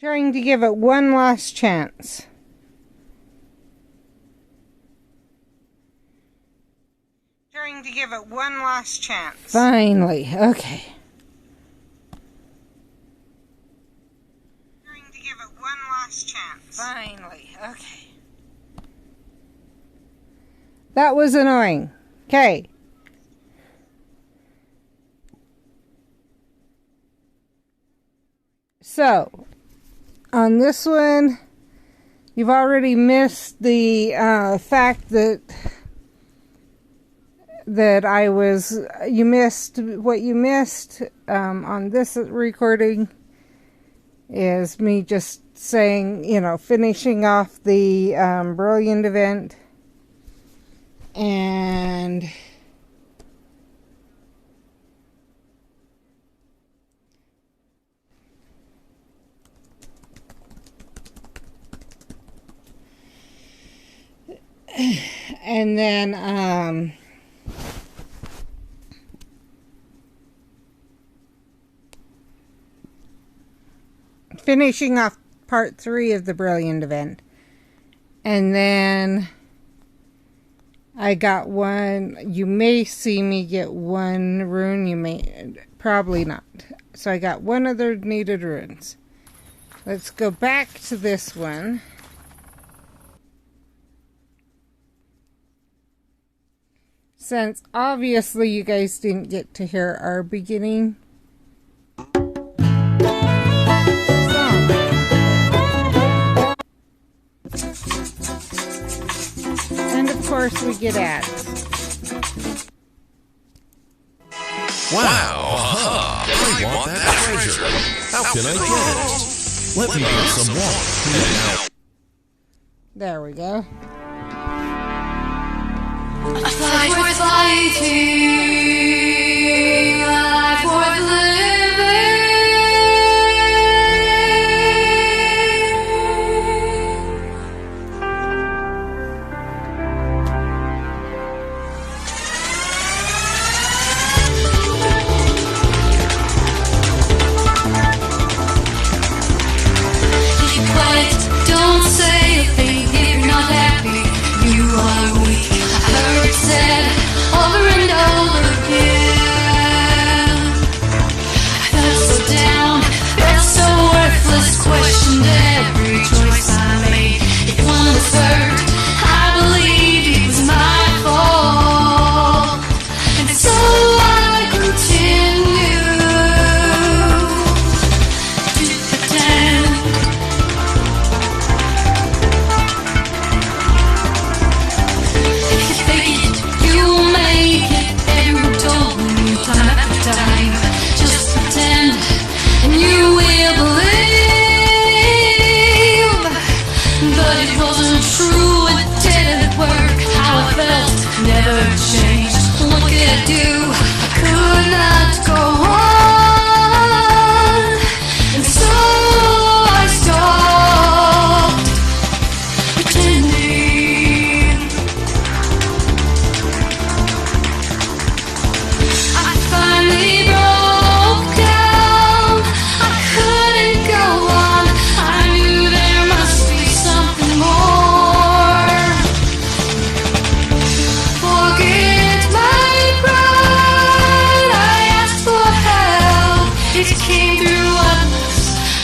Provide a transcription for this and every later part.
Trying to give it one last chance. Trying to give it one last chance. Finally, okay. Trying to give it one last chance. Finally, okay. That was annoying. Okay. So, on this one, you've already missed the fact that you missed what you missed on this recording is me just saying, finishing off the Brilliant event. And then finishing off part 3 of the Brilliant event. And then I got one. You may see me get one rune. You may, probably not. So I got one other needed runes. Let's go back to this one. Since obviously you guys didn't get to hear our beginning song. And of course we get ads. Wow, I want that treasure. How can I get it? Let me get some water. There we go. A fight worth fighting, a life worth living. If you quiet, don't say a thing. If you're not happy, you are weak. Heard it said over and over again. I felt so down, felt so worthless, questioned every choice I made. If one was hurt, I believed it was my fault. And so I continued to pretend. Just pretend, and you will believe. But it wasn't true, it didn't work. How I felt never changed. What could I do? I could not go on. And so I stopped pretending. I finally broke down. I couldn't go on. I knew there must be something more. Forget my pride. I asked for help. It came through others.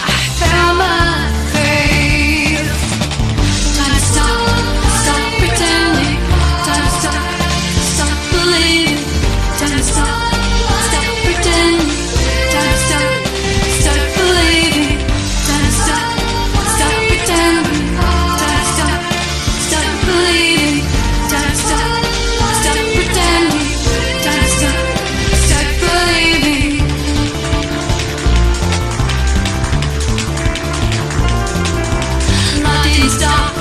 I found my faith. Time to stop pretending. Time to stop believing. Time to stop pretending. Time to stop believing. Time to stop pretending. Time to stop believing. Time to stop pretending. Time to stop believing. I didn't stop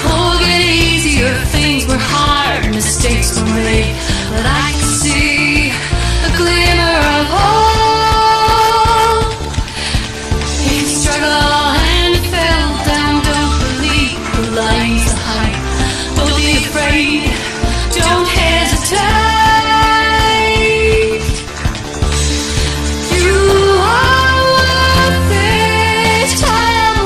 or get easier. Things were hard, mistakes were made, but I could see a glimmer of hope. He struggled and fell down. Don't believe the lines of hype. Don't be afraid. Don't hesitate. You are worth it. I am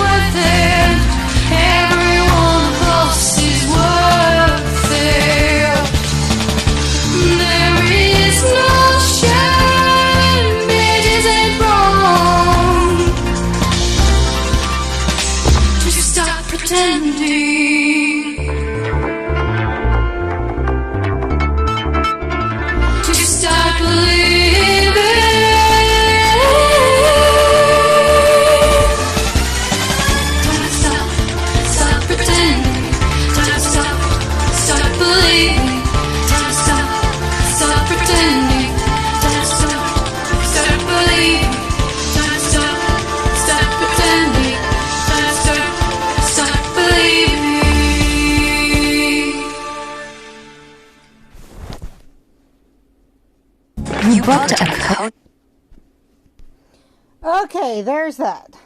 You booked a coach. Okay, there's that.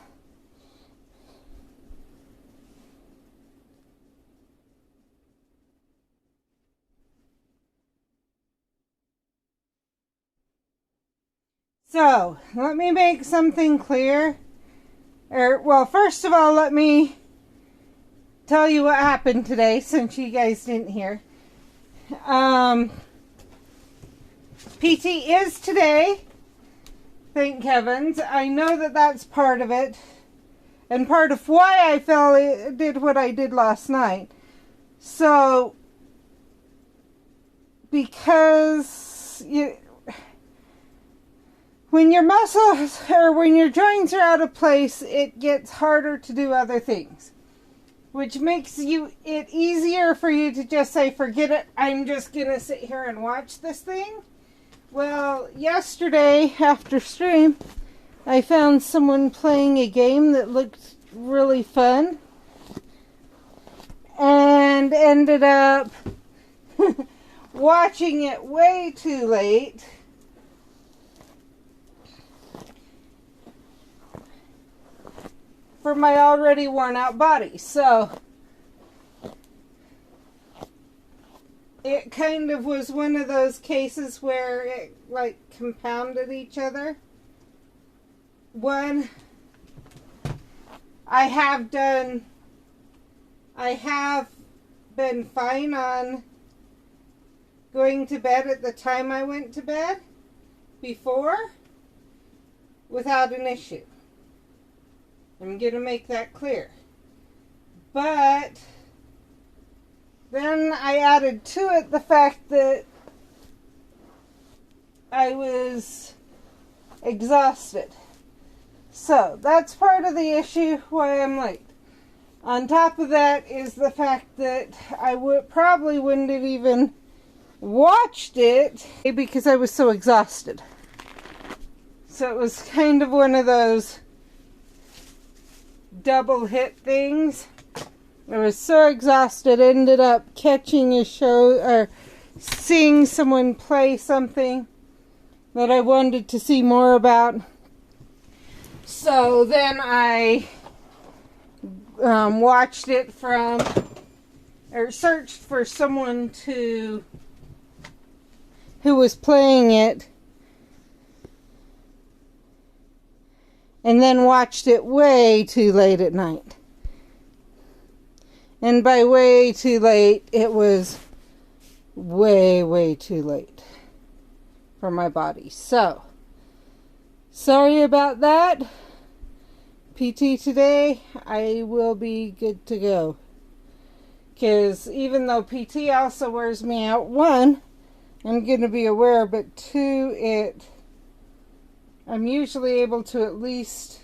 So, let me make something clear. Well, first of all, let me tell you what happened today, since you guys didn't hear. PT is today. Thank heavens. I know that that's part of it. And part of why I did what I did last night. So, because when your muscles or when your joints are out of place, it gets harder to do other things. Which makes it easier for you to just say, forget it, I'm just going to sit here and watch this thing. Well, yesterday after stream, I found someone playing a game that looked really fun. And ended up watching it way too late. For my already worn out body. So it kind of was one of those cases where it like compounded each other. One, I have been fine on going to bed at the time I went to bed before without an issue. I'm going to make that clear. But then I added to it the fact that I was exhausted. So that's part of the issue why I'm late. On top of that is the fact that I probably wouldn't have even watched it because I was so exhausted. So it was kind of one of those double hit things. I was so exhausted, ended up catching a show or seeing someone play something that I wanted to see more about. So then I watched it searched for someone who was playing it, and then watched it way too late at night. And by way too late, it was way, way too late for my body. So, sorry about that. PT today, I will be good to go. Because even though PT also wears me out, one, I'm going to be aware, but two, I'm usually able to at least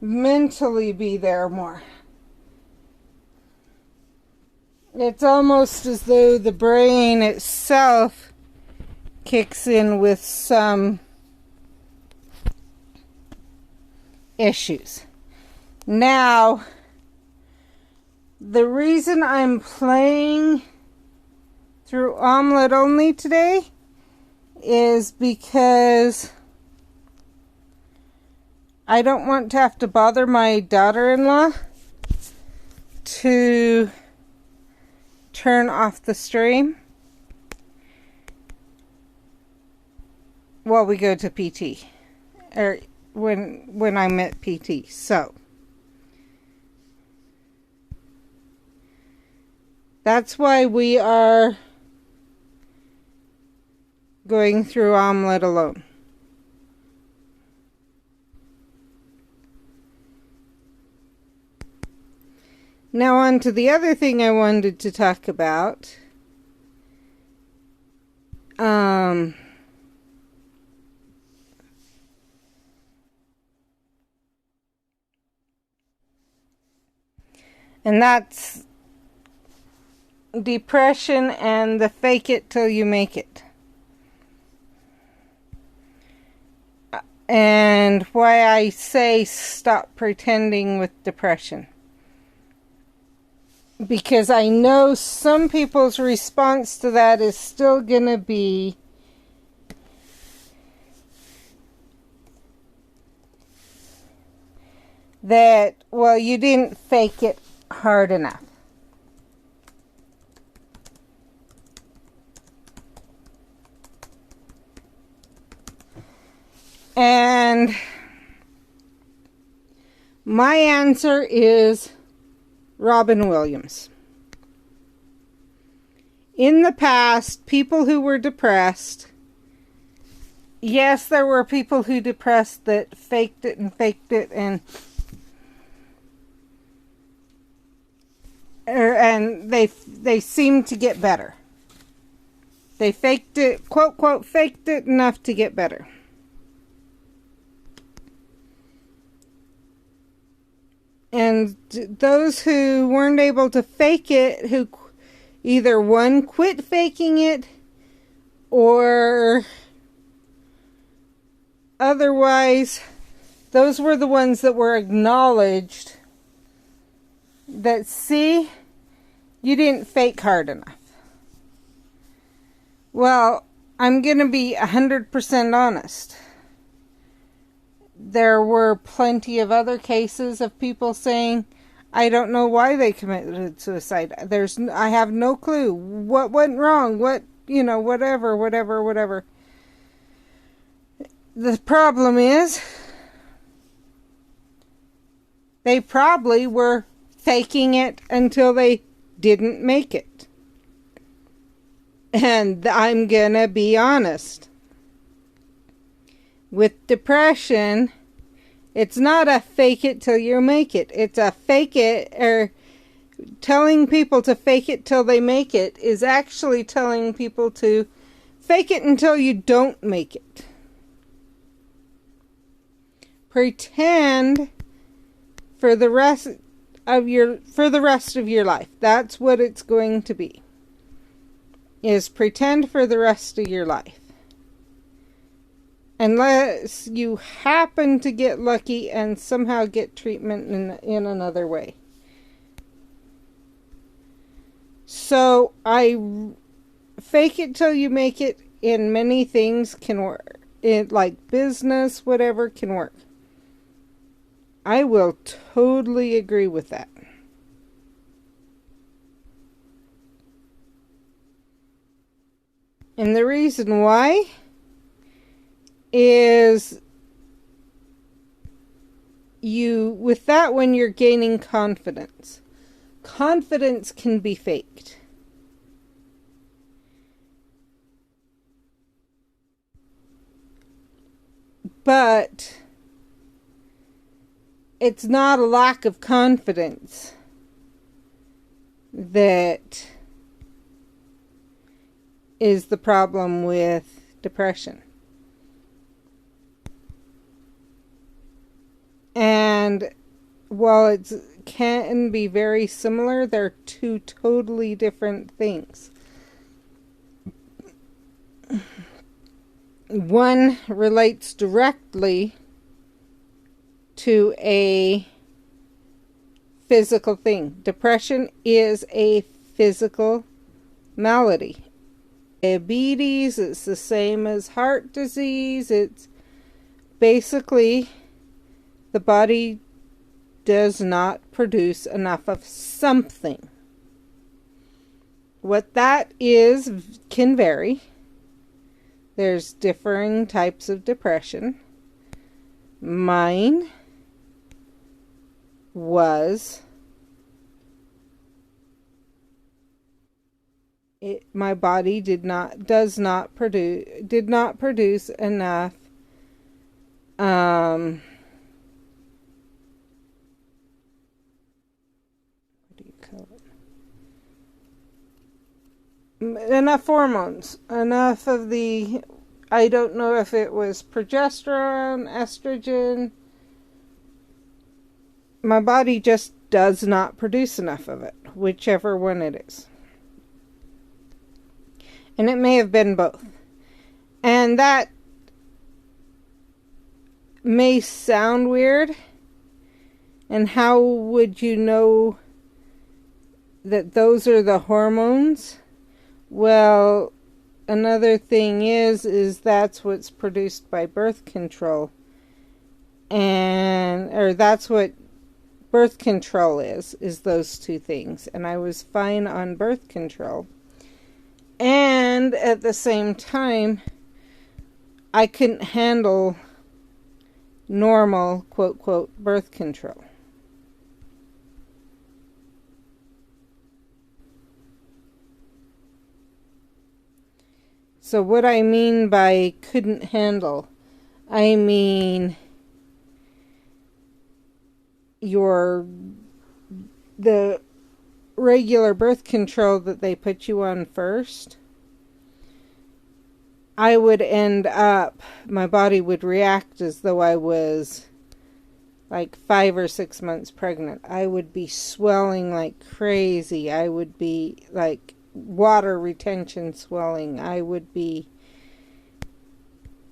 mentally be there more. It's almost as though the brain itself kicks in with some issues. Now, the reason I'm playing through Omelette only today is because I don't want to have to bother my daughter-in-law to turn off the stream while we go to PT, or when I'm at PT. So that's why we are going through Omelette alone. Now on to the other thing I wanted to talk about. And that's depression and the fake it till you make it. And why I say stop pretending with depression. Because I know some people's response to that is still going to be, that, well, you didn't fake it hard enough. And my answer is Robin Williams. In the past, people who were depressed, yes, there were people who depressed that faked it and they seemed to get better. They faked it, quote, quote, faked it enough to get better. And those who weren't able to fake it, who either one, quit faking it, or otherwise, those were the ones that were acknowledged that, see, you didn't fake hard enough. Well, I'm going to be 100% honest. There were plenty of other cases of people saying, I don't know why they committed suicide. I have no clue. What went wrong? Whatever. The problem is, they probably were faking it until they didn't make it. And I'm gonna be honest. With depression, it's not a fake it till you make it. It's a fake it, or telling people to fake it till they make it is actually telling people to fake it until you don't make it. Pretend for the rest of your life. That's what it's going to be. Is pretend for the rest of your life. Unless you happen to get lucky and somehow get treatment in another way. So, fake it till you make it in many things can work. Like business, whatever, can work. I will totally agree with that. And the reason why is with that, when you're gaining confidence. Confidence can be faked. But it's not a lack of confidence that is the problem with depression. And while it can be very similar, they're two totally different things. One relates directly to a physical thing. Depression is a physical malady. Diabetes, it's the same as heart disease. It's basically the body does not produce enough of something. What that is can vary. There's differing types of depression. Mine was my body did not produce enough what do you call it? Enough hormones, enough of the, I don't know if it was progesterone, estrogen. My body just does not produce enough of it, whichever one it is. And it may have been both. And that may sound weird. And how would you know that those are the hormones? Well, another thing is that's what's produced by birth control. Or that's what birth control is those two things. And I was fine on birth control. And at the same time, I couldn't handle normal, quote, quote, birth control. So what I mean by couldn't handle, I mean the regular birth control that they put you on first, I would end up, my body would react as though I was like 5 or 6 months pregnant. I would be swelling like crazy. I would be like water retention swelling. I would be,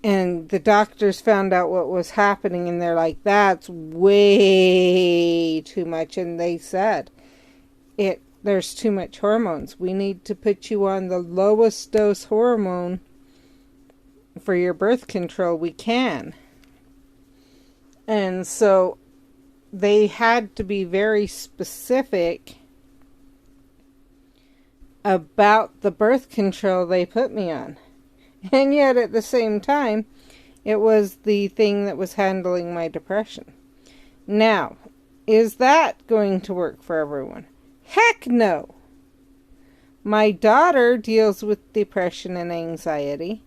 and the doctors found out what was happening, and they're like, that's way too much. And they said, there's too much hormones. We need to put you on the lowest dose hormone for your birth control we can. And so they had to be very specific about the birth control they put me on. And yet at the same time, it was the thing that was handling my depression. Now, is that going to work for everyone? Heck no! My daughter deals with depression and anxiety.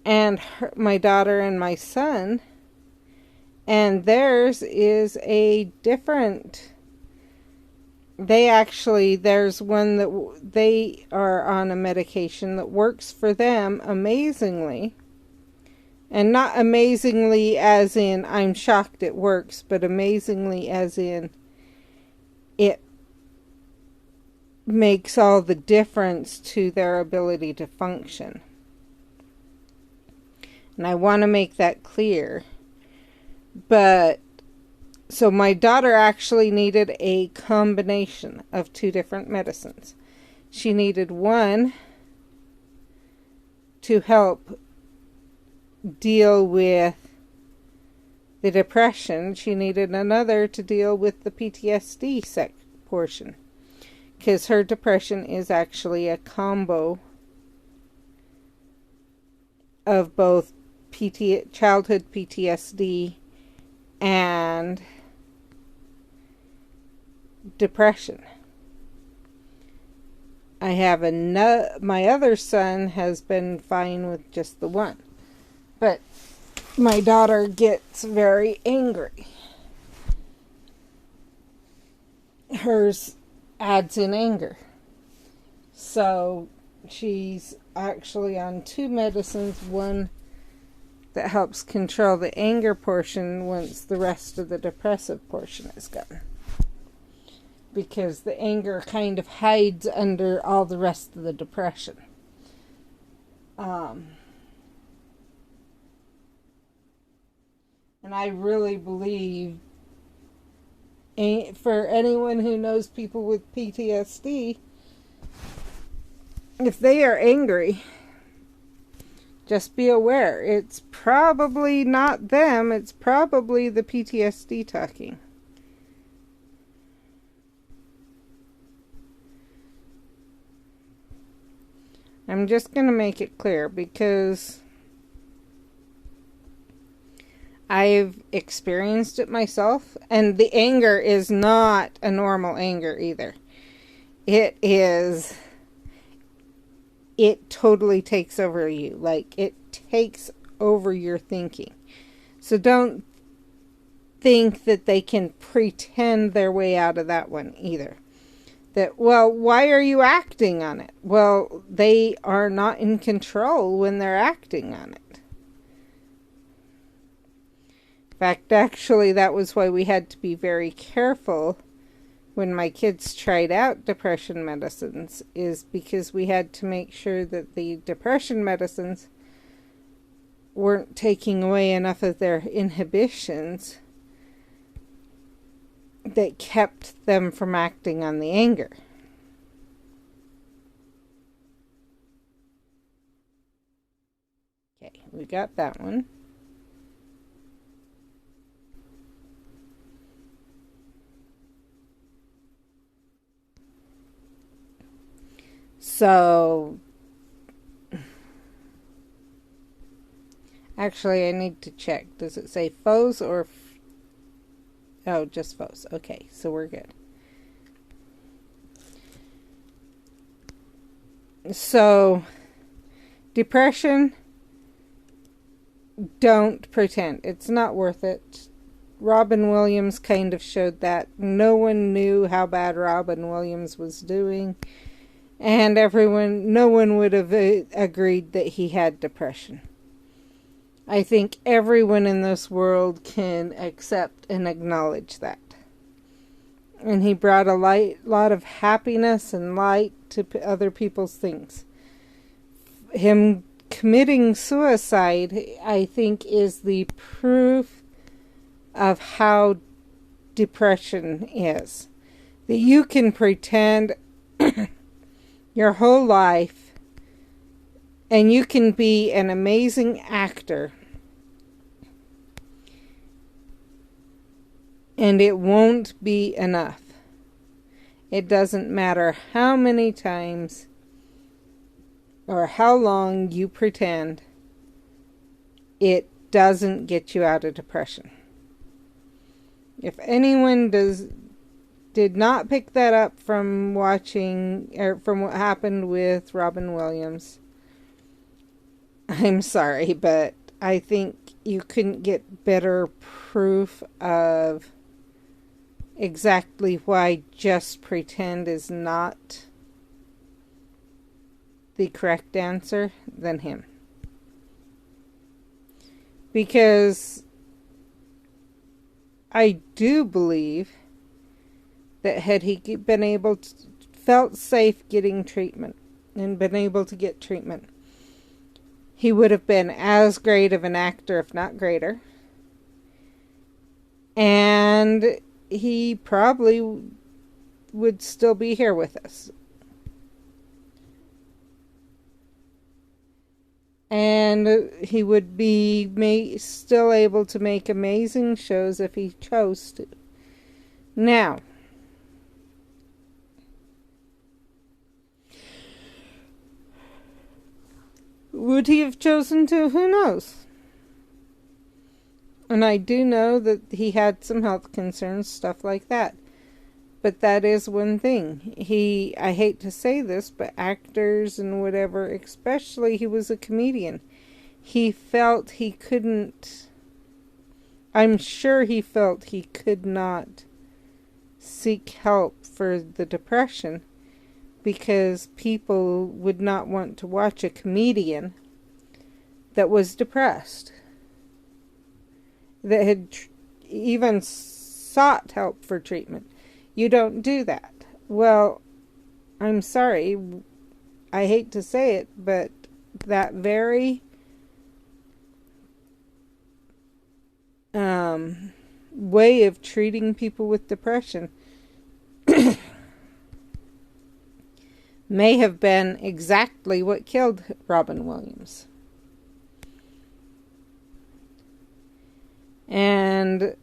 And my daughter and my son, and theirs is a different, there's one that they are on a medication that works for them amazingly. And not amazingly as in I'm shocked it works, but amazingly as in it makes all the difference to their ability to function. And I want to make that clear. But, so my daughter actually needed a combination of 2 different medicines. She needed one to help deal with the depression. She needed another to deal with the PTSD portion. Because her depression is actually a combo of both childhood PTSD and depression. I have my other son has been fine with just the one. But my daughter gets very angry. Hers adds in anger. So she's actually on 2 medicines, one that helps control the anger portion once the rest of the depressive portion is gone. Because the anger kind of hides under all the rest of the depression. And I really believe, for anyone who knows people with PTSD, if they are angry, just be aware, it's probably not them, it's probably the PTSD talking. I'm just going to make it clear because I've experienced it myself, and the anger is not a normal anger either. It totally takes over you. Like, it takes over your thinking. So don't think that they can pretend their way out of that one either. That, well, why are you acting on it? Well, they are not in control when they're acting on it. In fact, actually, that was why we had to be very careful when my kids tried out depression medicines, is because we had to make sure that the depression medicines weren't taking away enough of their inhibitions that kept them from acting on the anger. Okay, we got that one. So, actually, I need to check. Does it say foes or... Oh, just foes. Okay, so we're good. So, depression, don't pretend. It's not worth it. Robin Williams kind of showed that. No one knew how bad Robin Williams was doing. And no one would have agreed that he had depression. I think everyone in this world can accept and acknowledge that. And he brought a lot of happiness and light to other people's things. Him committing suicide, I think, is the proof of how depression is. That you can pretend your whole life, and you can be an amazing actor, and it won't be enough. It doesn't matter how many times or how long you pretend, it doesn't get you out of depression. If anyone did not pick that up from watching, or from what happened with Robin Williams, I'm sorry, but I think you couldn't get better proof of exactly why just pretend is not the correct answer than him. Because I do believe that had he been able to, felt safe getting treatment and been able to get treatment, he would have been as great of an actor, if not greater. And he probably would still be here with us. And he would be still able to make amazing shows if he chose to. Now, would he have chosen to? Who knows? And I do know that he had some health concerns, stuff like that. But that is one thing. I hate to say this, but actors and whatever, especially he was a comedian. He felt he couldn't, I'm sure he felt he could not seek help for the depression because people would not want to watch a comedian that was depressed, that had even sought help for treatment. You don't do that. Well, I'm sorry. I hate to say it, but that very way of treating people with depression may have been exactly what killed Robin Williams. And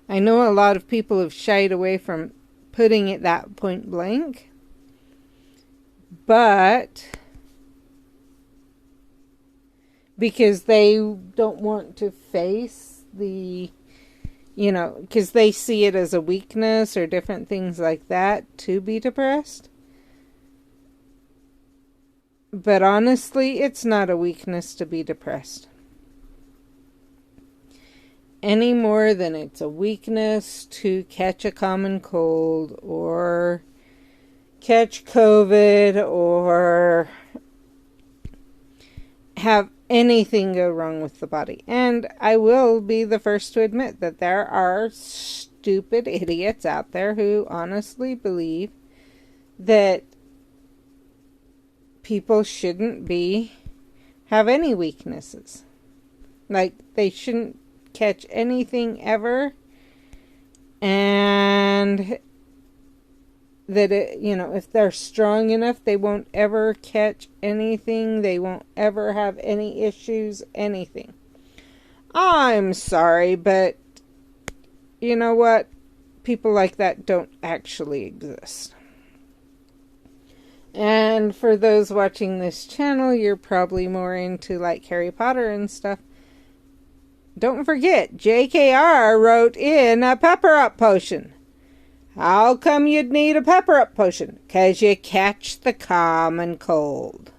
I know a lot of people have shied away from putting it that point blank, but because they don't want to face because they see it as a weakness or different things like that to be depressed. But honestly, it's not a weakness to be depressed. Any more than it's a weakness to catch a common cold or catch COVID or have anything go wrong with the body. And I will be the first to admit that there are stupid idiots out there who honestly believe that people shouldn't have any weaknesses. Like, they shouldn't catch anything ever, and that if they're strong enough, they won't ever catch anything, they won't ever have any issues, anything. I'm sorry, but you know what? People like that don't actually exist. And for those watching this channel, you're probably more into like Harry Potter and stuff. Don't forget, JKR wrote in a pepper-up potion. How come you'd need a pepper-up potion? 'Cause you catch the common cold.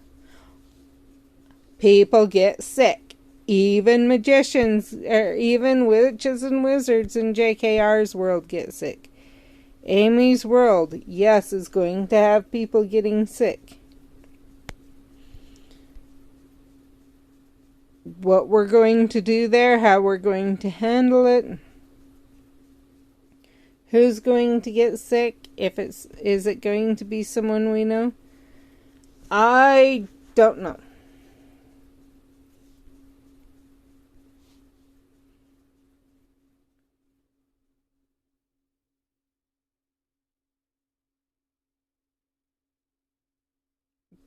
People get sick. Even magicians, even witches and wizards in JKR's world get sick. Amy's world, yes, is going to have people getting sick. What we're going to do there, how we're going to handle it, who's going to get sick, is it going to be someone we know? I don't know.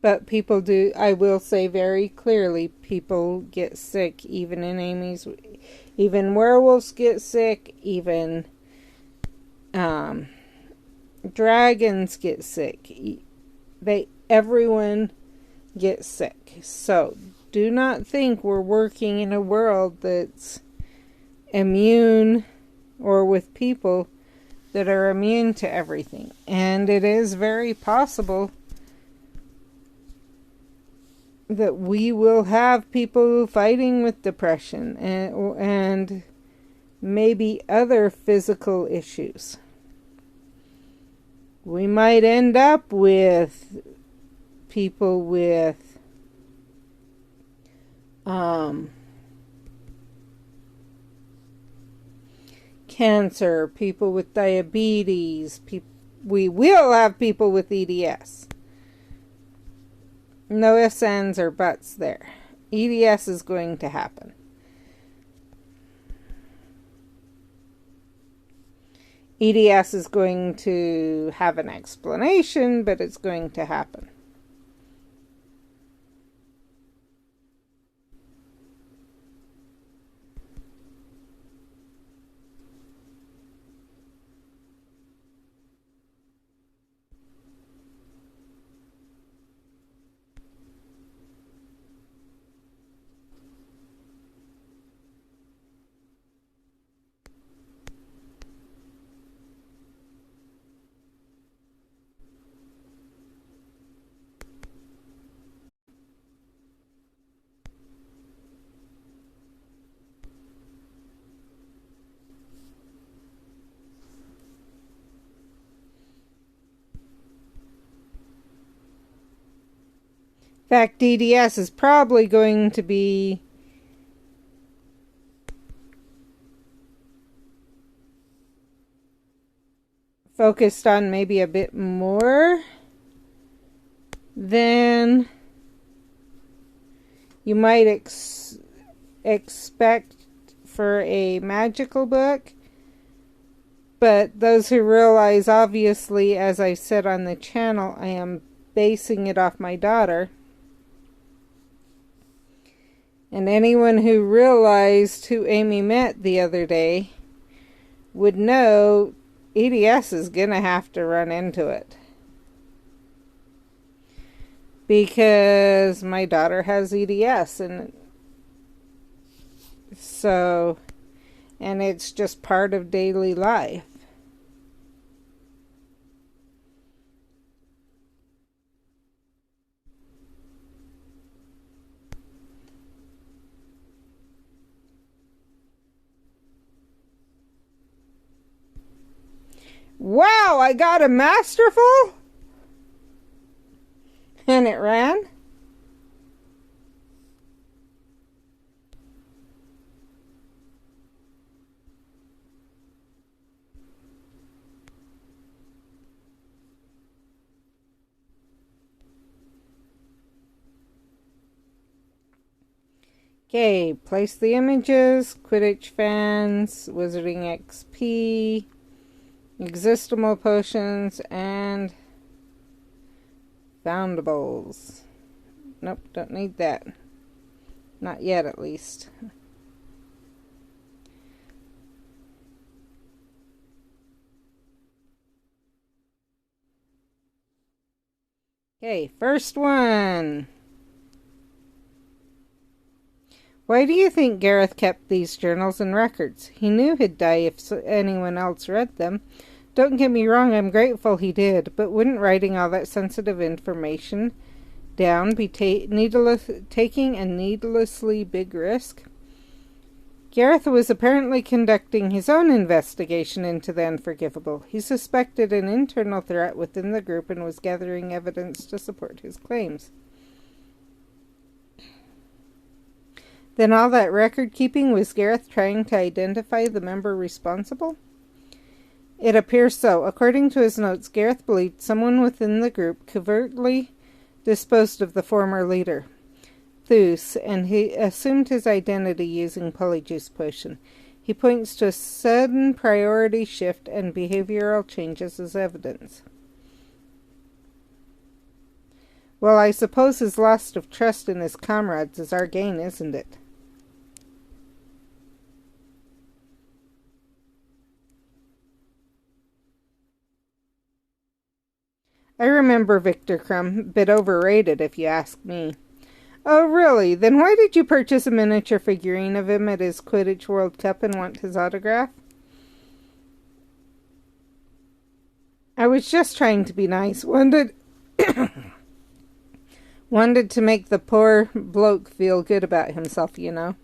But people do, I will say very clearly, people get sick, even in Amy's, even werewolves get sick, even dragons get sick. Everyone gets sick. So do not think we're working in a world that's immune, or with people that are immune to everything. And it is very possible that we will have people fighting with depression and maybe other physical issues. We might end up with people with cancer, people with diabetes. We will have people with EDS. No ifs, ands, or buts there. EDS is going to happen. EDS is going to have an explanation, but it's going to happen. In fact, DDS is probably going to be focused on maybe a bit more than you might expect for a magical book. But those who realize, obviously, as I said on the channel, I am basing it off my daughter. And anyone who realized who Amy met the other day would know EDS is going to have to run into it. Because my daughter has EDS, and so, and it's just part of daily life. Wow, I got a masterful? And it ran? Okay, place the images, Quidditch fans, Wizarding XP, Existimal potions, and Foundables. Nope, don't need that. Not yet, at least. Okay, first one. Why do you think Gareth kept these journals and records? He knew he'd die if anyone else read them. Don't get me wrong, I'm grateful he did, but wouldn't writing all that sensitive information down be taking a needlessly big risk? Gareth was apparently conducting his own investigation into the unforgivable. He suspected an internal threat within the group and was gathering evidence to support his claims. Then all that record-keeping was Gareth trying to identify the member responsible? It appears so. According to his notes, Gareth believed someone within the group covertly disposed of the former leader, Thus, and he assumed his identity using Polyjuice Potion. He points to a sudden priority shift and behavioral changes as evidence. Well, I suppose his loss of trust in his comrades is our gain, isn't it? I remember Victor Crumb, bit overrated if you ask me. Oh, really? Then why did you purchase a miniature figurine of him at his Quidditch World Cup and want his autograph? I was just trying to be nice. Wanted to make the poor bloke feel good about himself, you know.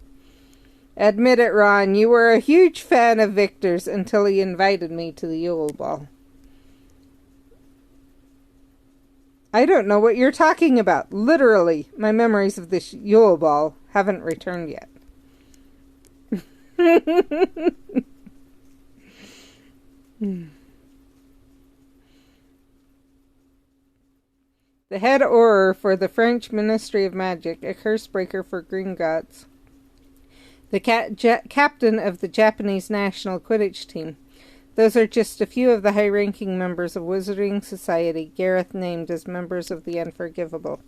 Admit it, Ron, you were a huge fan of Victor's until he invited me to the Yule Ball. I don't know what you're talking about. Literally, my memories of this Yule Ball haven't returned yet. The head Auror for the French Ministry of Magic, a curse breaker for Gringotts. The captain of the Japanese national Quidditch team. Those are just a few of the high-ranking members of Wizarding Society Gareth named as members of the Unforgivable.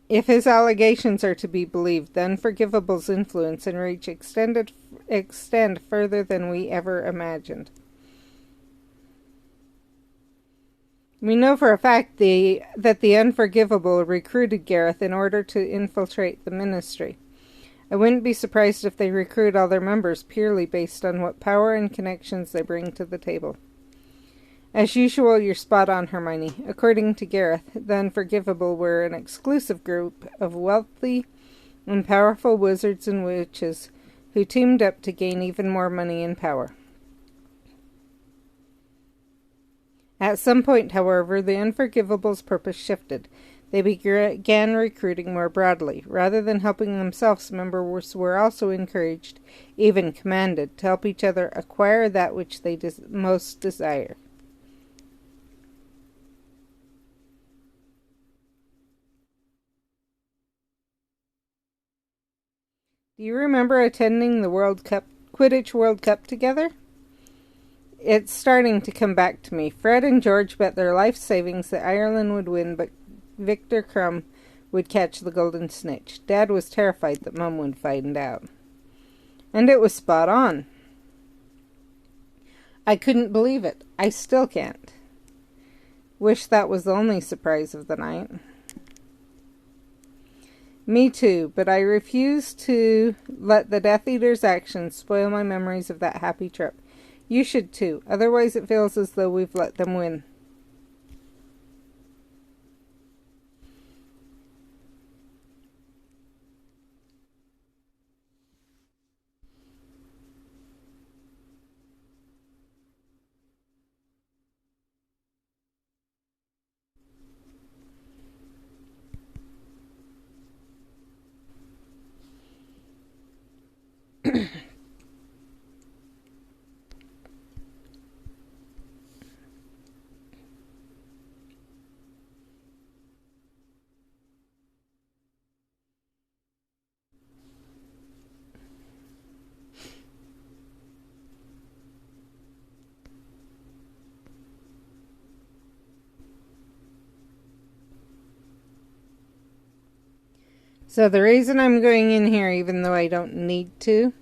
If his allegations are to be believed, the Unforgivable's influence and reach extend further than we ever imagined. We know for a fact that the Unforgivable recruited Gareth in order to infiltrate the Ministry. I wouldn't be surprised if they recruit all their members purely based on what power and connections they bring to the table. As usual, you're spot on, Hermione. According to Gareth, the Unforgivable were an exclusive group of wealthy and powerful wizards and witches who teamed up to gain even more money and power. At some point, however, the Unforgivable's purpose shifted. They began recruiting more broadly. Rather than helping themselves, members were also encouraged, even commanded, to help each other acquire that which they most desire. Do you remember attending the Quidditch World Cup together? It's starting to come back to me. Fred and George bet their life savings that Ireland would win, but Victor Crumb would catch the golden snitch. Dad was terrified that Mum would find out. And it was spot on. I couldn't believe it. I still can't. Wish that was the only surprise of the night. Me too, but I refuse to let the Death Eater's actions spoil my memories of that happy trip. You should too. Otherwise it feels as though we've let them win. So the reason I'm going in here, even though I don't need to,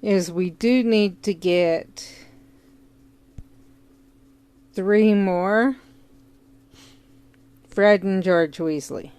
is we do need to get 3 more. Fred and George Weasley.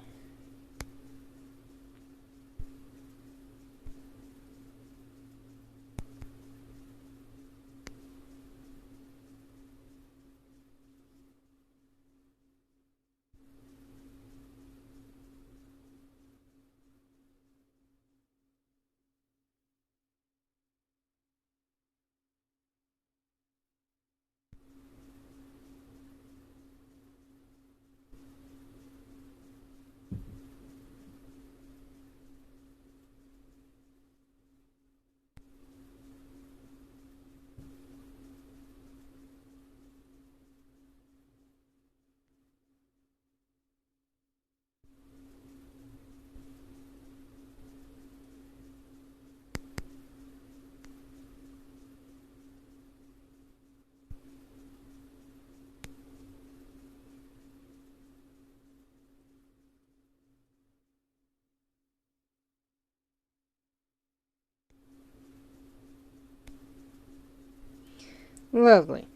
Lovely.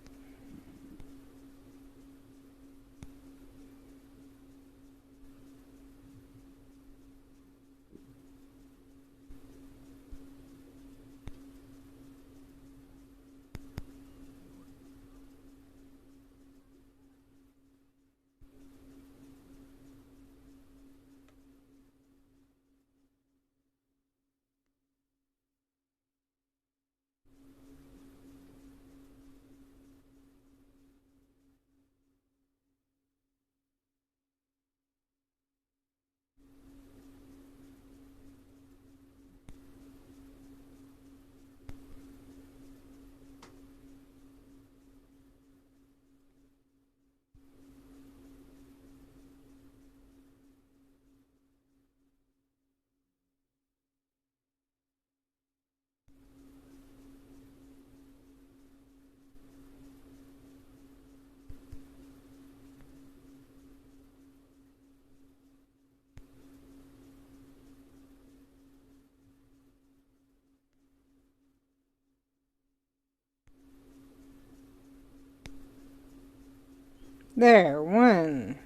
There, 1.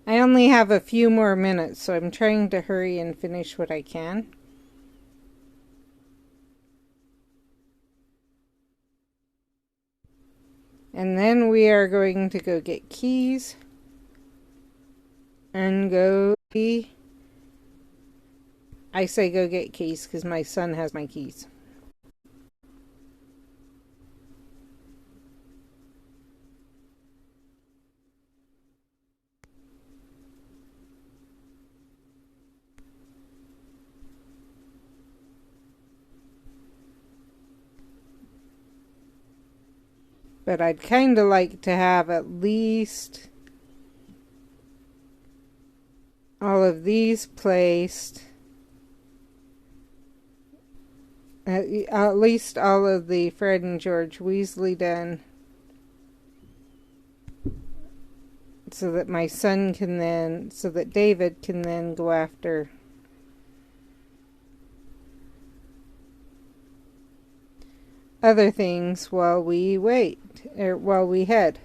I only have a few more minutes, so I'm trying to hurry and finish what I can. And then we are going to go get keys and go. I say go get keys because my son has my keys. But I'd kind of like to have at least all of these placed. At least all of the Fred and George Weasley done. So that my son can then, so that David can then go after other things while we wait, or while we head.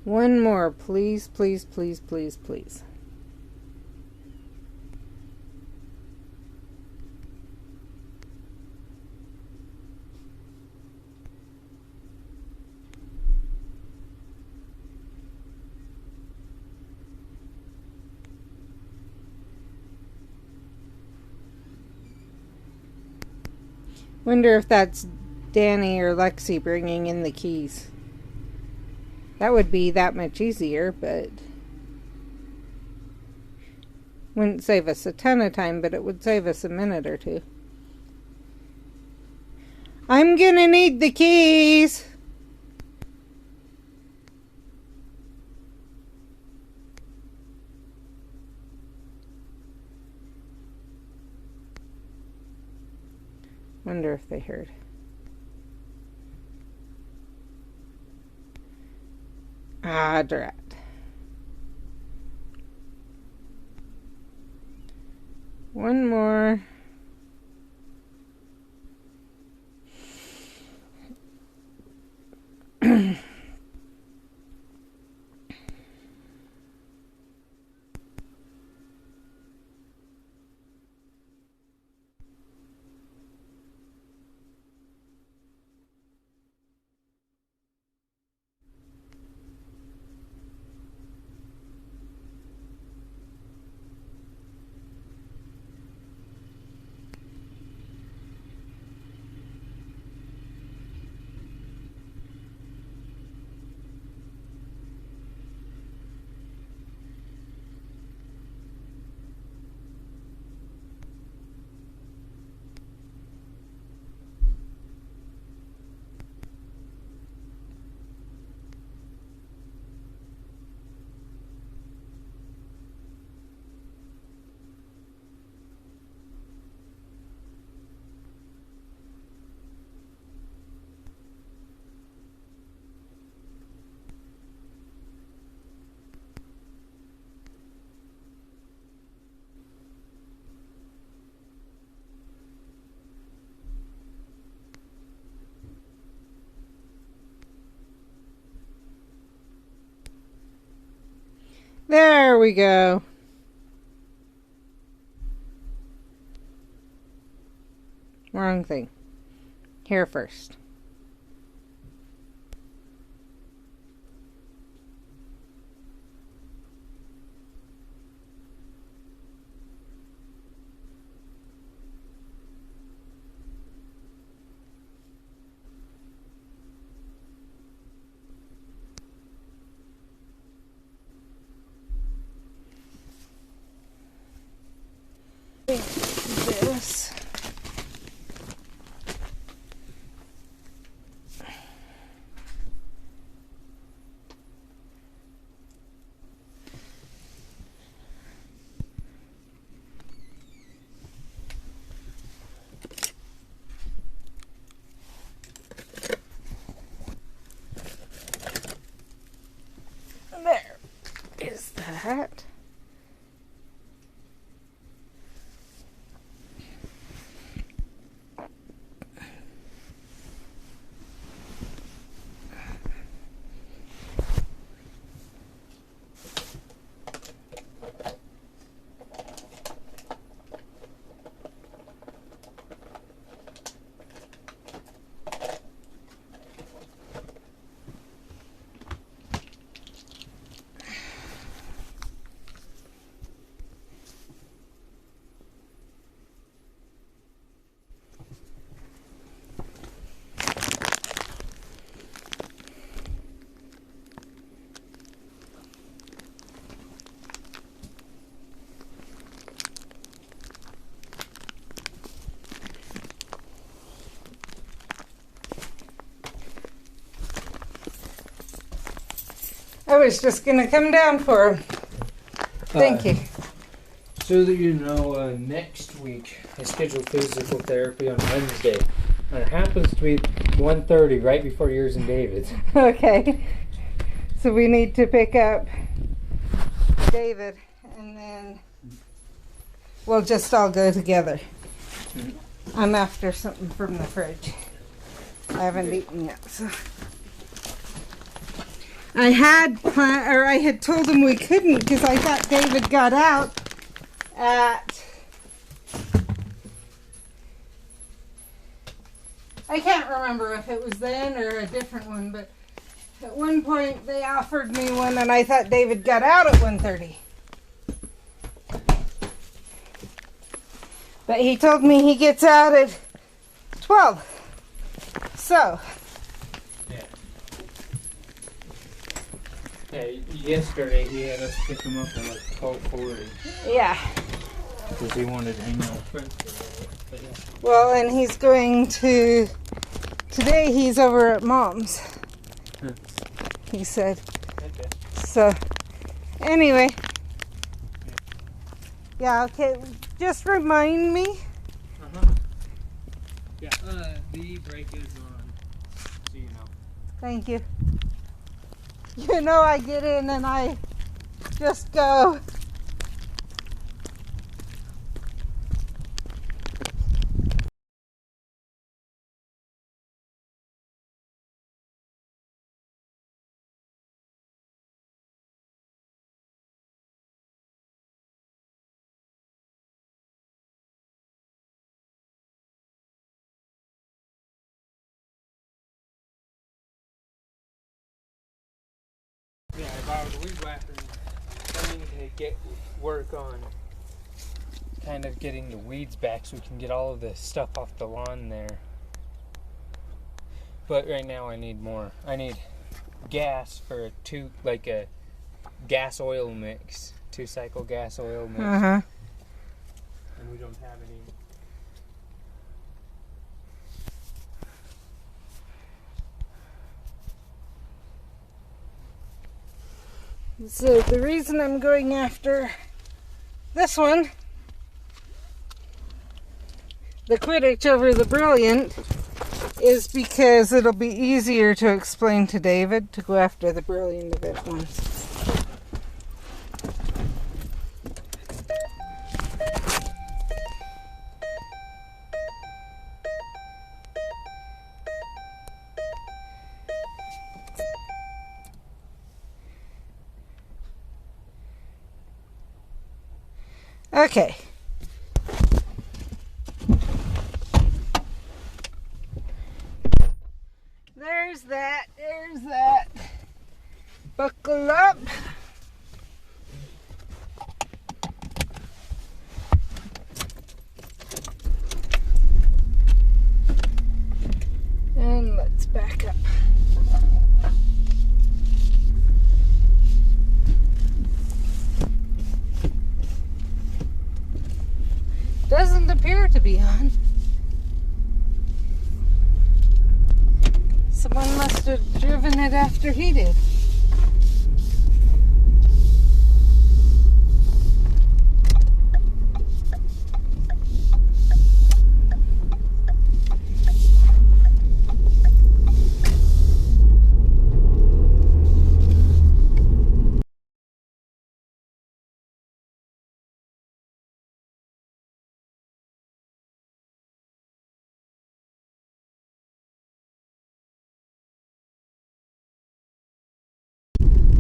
One more, please, please, please, please, please. Wonder if that's Danny or Lexi bringing in the keys. That would be that much easier, but wouldn't save us a ton of time, but it would save us a minute or two. I'm gonna need the keys. they heard. Ah, drat. One more. There we go. Wrong thing. Here first. This. There is that. I was just going to come down for him. Thank you. So that you know, next week I scheduled physical therapy on Wednesday. And it happens to be 1:30, right before yours and David's. Okay. So we need to pick up David and then we'll just all go together. I'm after something from the fridge. I haven't eaten yet, so. I had told him we couldn't because I thought David got out at, I can't remember if it was then or a different one, but at one point they offered me one and I thought David got out at 1:30. But he told me he gets out at 12. So. Yeah, yesterday he had us pick him up at like 12:40 Yeah. because he wanted to hang out with friends. But yeah. Well, and he's going to, today he's over at Mom's, he said. Okay. So, anyway. Yeah, okay, just remind me. Yeah, the brake is on, so you know. Thank you. You know, I get in and I just go. Yeah, I borrowed a weed whacker. I need to get work on kind of getting the weeds back so we can get all of the stuff off the lawn there. But right now I need more. I need gas for a gas oil mix, 2-cycle gas oil mix. Uh-huh. And we don't have any. So the reason I'm going after this one, the Quidditch over the Brilliant, is because it'll be easier to explain to David to go after the Brilliant event ones. Okay. There's that. Buckle up. And let's back up. Doesn't appear to be on. Someone must have driven it after he did.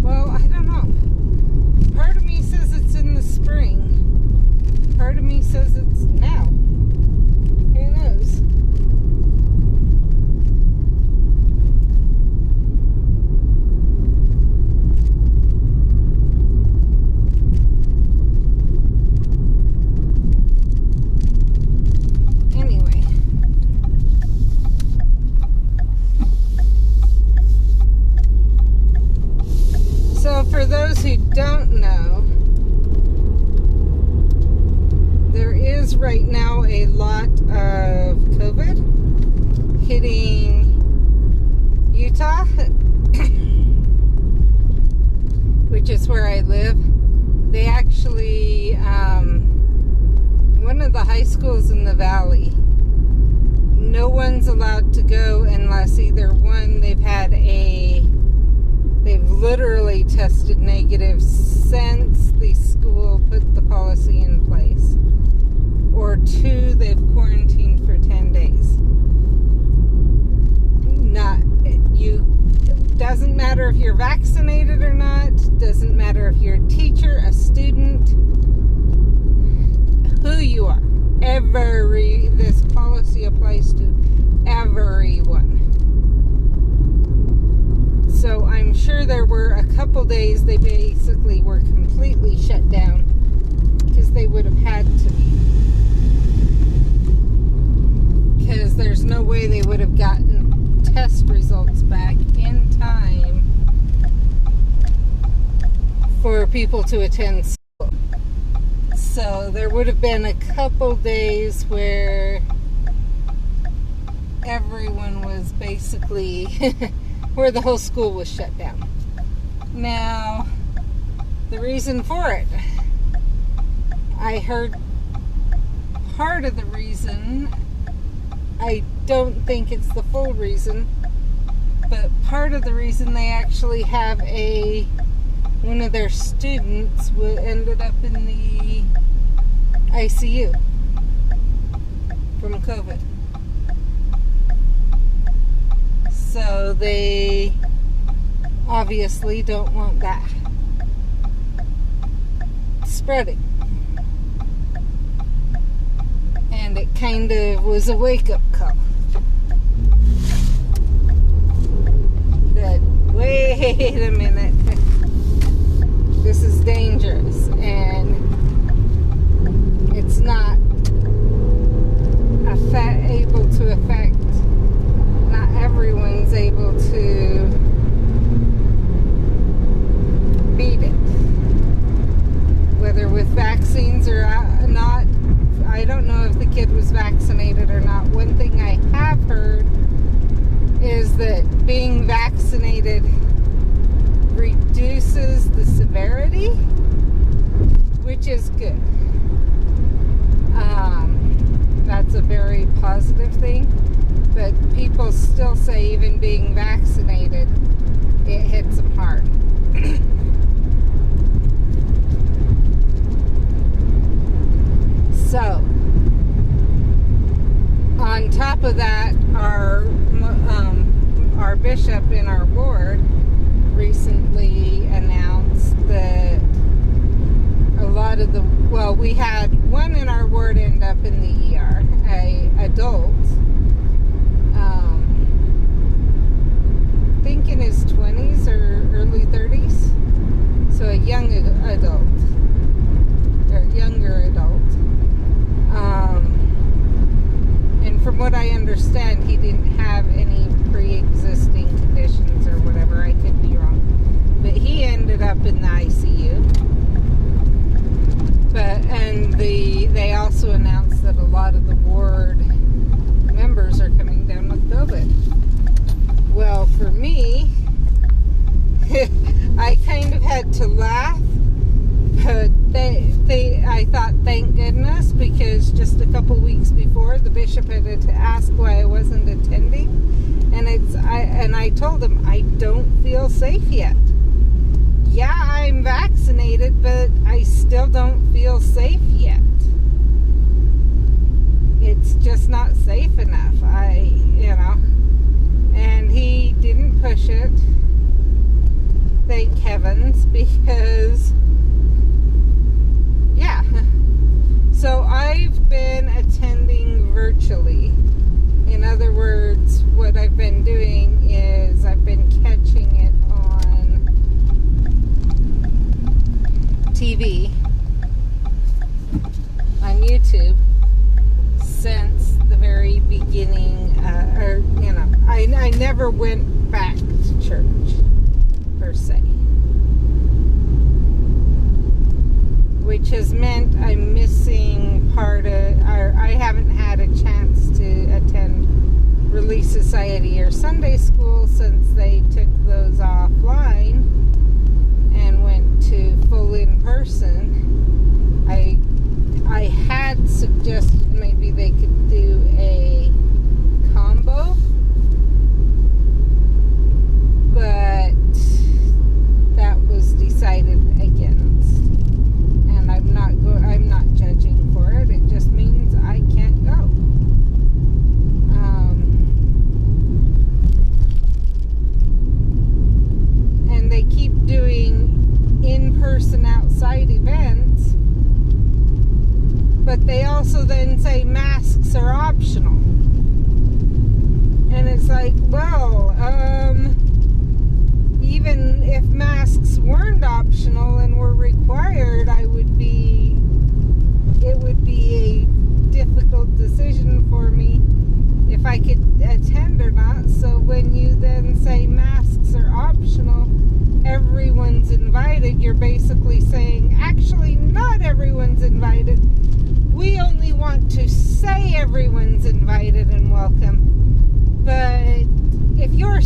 Well, I don't know. Part of me says it's in the spring. Part of me says it's now. Who knows? Anyway. So for those who don't know, there is right now a lot of COVID hitting Utah, which is where I live. They actually, one of the high schools in the valley, no one's allowed to go unless either one, they've literally tested negative since the school put the policy in place, or two, they've quarantined for 10 days. Doesn't matter if you're vaccinated or not, doesn't matter if you're a teacher, a student, who you are. This policy applies to everyone. So I'm sure there were a couple days they basically were completely shut down because they would have had to be. Because there's no way they would have gotten test results back in time for people to attend school. So there would have been a couple days where everyone was basically where the whole school was shut down. Now, the reason for it, I heard part of the reason I don't think it's the full reason, but part of the reason they actually have one of their students ended up in the ICU from COVID. So they obviously don't want that spreading. And it kind of was a wake-up call. That, wait a minute, this is dangerous, and it's not able to affect, not everyone's able to beat it. Whether with vaccines or not, I don't know if the kid was vaccinated or not. One thing I have heard is that being vaccinated reduces the severity, which is good. That's a very positive thing, but people still say even being vaccinated, it hits them hard. So, on top of that, our bishop in our ward recently announced that a lot of we had one in our ward end up in the ER, a adult, I think in his 20s or early 30s, so a young adult, or younger adult. And from what I understand, he didn't have any pre-existing conditions or whatever. I could be wrong. But he ended up in the ICU. And they also announced that a lot of the ward members are coming down with COVID. Well, for me, I kind of had to laugh. But I thought, thank goodness, because just a couple weeks before, the bishop had to ask why I wasn't attending, and I told him I don't feel safe yet. Yeah, I'm vaccinated, but I still don't feel safe yet. It's just not safe enough. And he didn't push it. Thank heavens, because. Yeah, so I've been attending virtually. In other words, what I've been doing is I've been catching it on TV, on YouTube, since the very beginning, I never went back to church, per se. Which has meant I'm missing I haven't had a chance to attend Relief Society or Sunday School since they took those offline and went to full in-person. I had suggested maybe they could do a combo, but that was decided against. I'm not judging for it. It just means I can't go. And they keep doing in-person outside events, but they also then say masks are optional. And it's like, well, even if masks weren't optional and were required, it would be a difficult decision for me if I could attend or not. So when you then say masks are optional, everyone's invited, you're basically saying, actually, not everyone's invited. We only want to say everyone's invited and welcome. But if you're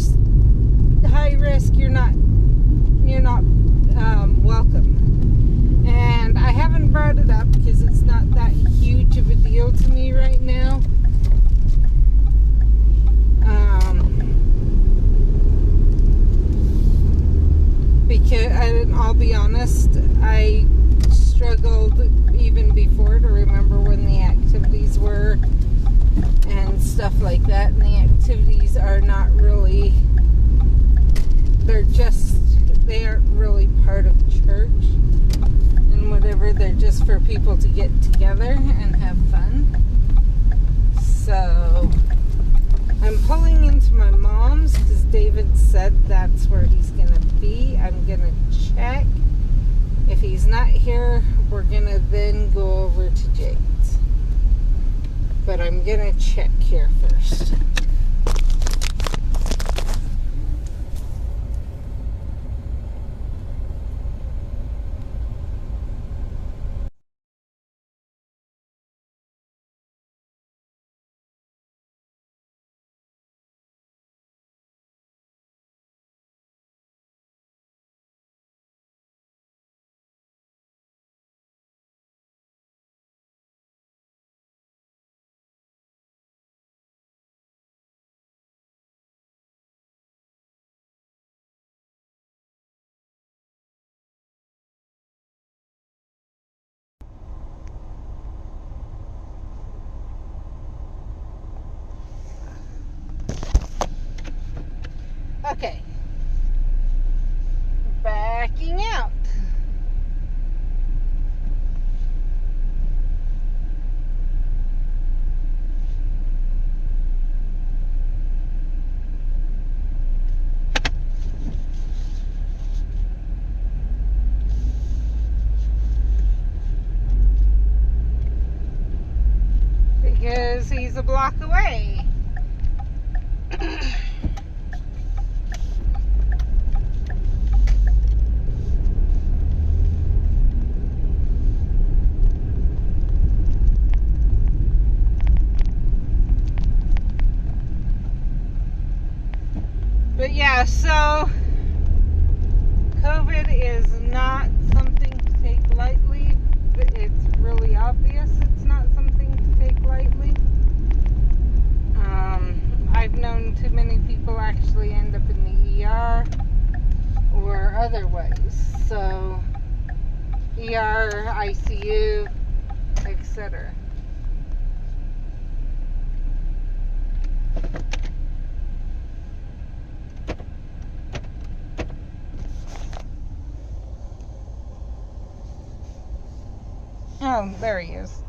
high risk, you're not welcome. And I haven't brought it up because it's not that huge of a deal to me right now. be honest, I struggled even before to remember when the activities were and stuff like that. And the activities are not really, they aren't really part of church and whatever. They're just for people to get together and have fun. So I'm pulling into my mom's because David said that's where he's going to be. I'm going to check. If he's not here, we're going to then go over to Jake's. But I'm going to check here first. Okay. Backing out. Because he's a block away. But yeah, so COVID is not something to take lightly. It's really obvious it's not something to take lightly. I've known too many people actually end up in the ER or otherwise. So ER, ICU, etc. Oh, there he is.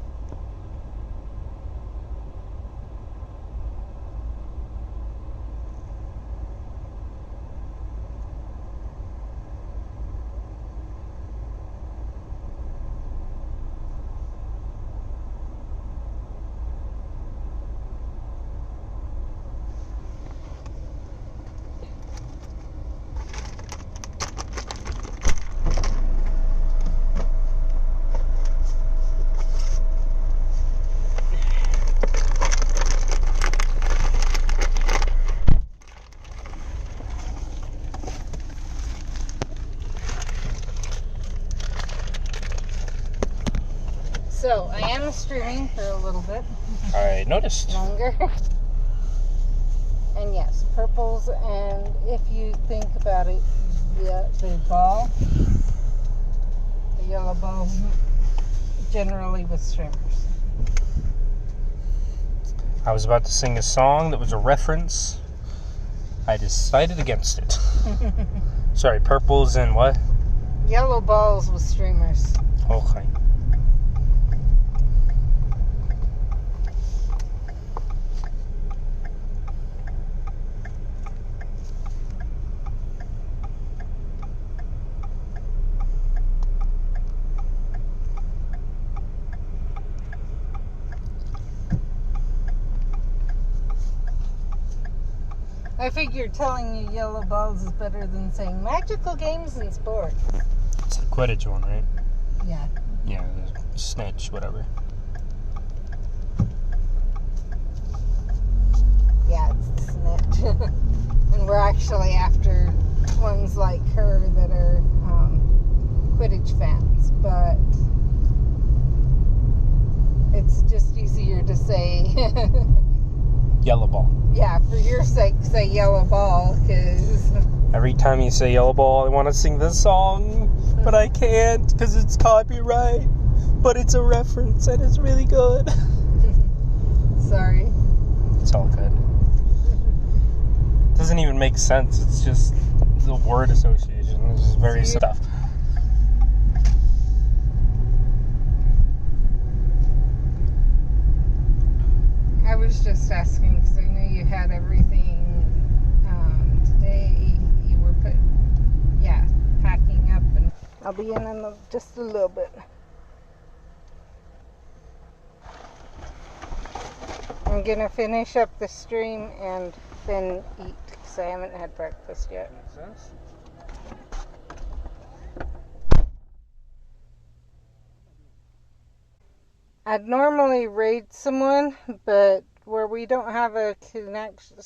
So, I am streaming for a little bit I noticed. longer. And yes, purples, and if you think about it, the ball, the yellow ball, generally with streamers. I was about to sing a song that was a reference. I decided against it. Sorry, purples and what? Yellow balls with streamers. Okay. I figured telling you yellow balls is better than saying magical games and sports. It's the Quidditch one, right? Yeah. Yeah, the snitch, whatever. Yeah, it's the snitch. And we're actually after ones like her that are Quidditch fans, but it's just easier to say Yellow ball. yeah, for your sake, say yellow ball, because Every time you say yellow ball, I want to sing this song. but I can't because it's copyright. But it's a reference and it's really good. Sorry. It's all good. Doesn't even make sense. It's just the word association. It's just very stuff. I was just asking because I knew you had everything today. You were packing up, and I'll be in just a little bit. I'm gonna finish up the stream and then eat because I haven't had breakfast yet. Makes sense. I'd normally raid someone, but where we don't have a connection,